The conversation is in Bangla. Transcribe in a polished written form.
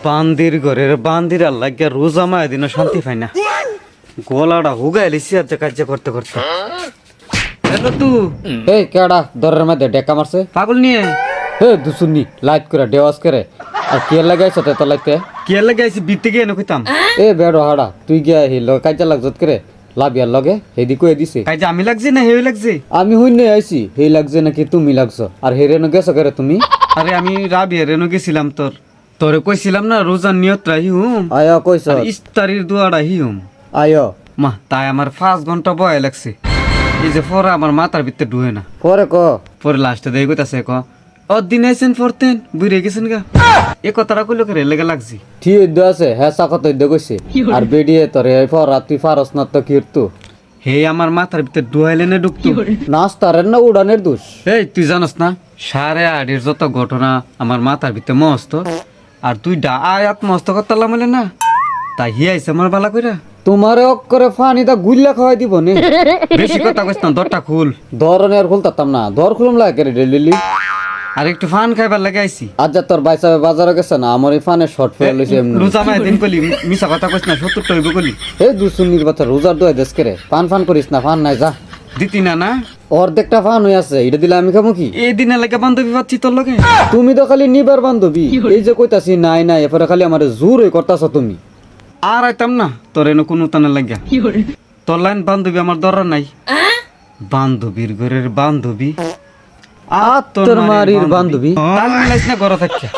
বান্দির ঘরের বান্দির আল্লাহ গিয়া রোজা মায় দিন শান্তি পাই না গলাটা হুগাই লিছি আর কাজ করতে করতে হ্যালো তু এই কেডা দরের মধ্যে ডেকা মারছে পাগল নিয়ে হে দুসুন্নি লাইট করে দেওয়াজ করে আর কে লাগাইছ তে লাইতে কে লাগে আইছি বিতে গিয়ে নকইতাম এ বেড়ো হাড়া তুই গিয়া হিল কাজা লাগজত করে লাভিয়ার লগে হেদি কই দিছে কাজ আমি লাগছে না হেই লাগছে আমি হইনে আইছি হেই লাগছে নাকি তুমি লাগছো আর হেরে ন গেছো করে তুমি আরে আমি রাবিয়া রেনো গেছিলাম তোরে কইছিলাম না রোজার নিয়ত রাহি হুম আয়া কইছ আর ইস্তারির দুয়ারা হি হুম আয় মা তাই আমার 5 ঘন্টা বয় লাগছে এই যে পরে আমার মাথার ভিতরে ঢুয়ে না পরে ক পরে লাস্টে দেই কইতাছে ক দিন আইছেন পড়তেন বুড়ে গেছেন গা এ কথাটা কইলো করে লেগে লাগছি ঠিক ইদ্য আছে হ্যাঁ সাকত ইদ্য কইছে আর বেডিয়ে তোরে এই পর রাত্রি ফারস না তো কিরতু হে আমার মাথার ভিতরে ডুয়াইলে না ঢুকতো নাস্তারের না উড়ানের দোষ এই তুই জানোস না 8:30 যত ঘটনা আমার মাথার ভিতরে মস্ত আর তুই আয়াত মস্ত করতালাম বলে না তাই হি আইছে আমার বালা কইরা তোমারে অক্করে ফানিটা গুল্লা খাওয়াই দিব নে বেশি কথা কইস না দরটা খুল ধরনের খুলতাম না ধর খুলম লাগে রে ডেলি আর একটু ফান খাইবার লাগে আইছি আজ যা তোর বাইসা বাজারে গেছে না আমার এই ফানে শর্ট ফেল লইছে এমনি রোজা মাই দিন কলি মিছা কথা কইস না 70 টইব কলি এই দুসুন্নির কথা রোজার দোয়া দেশ করে পান করিস না ফান নাই যা দিতি না না অর্ধেকটা ফান হয়ে আছে এটা দিলে আমি খাবো কি এই দিনে লাগে বান্ধবী পাচ্ছি তোর লগে তুমি তো খালি নিবার বান্ধবী এই যে কইতাছি নাই নাই এরপরে খালি আমার জোর হয়ে করতাছ তুমি আর আইতাম না তোর এনে কোনো টানে লাগিয়া তোর লাইন বান্ধবী আমার দরকার নাই বান্ধবীর ঘরের বান্ধবী তোর মারির বান্ধবী তাল মিলাইস না ঘরে থাকিয়া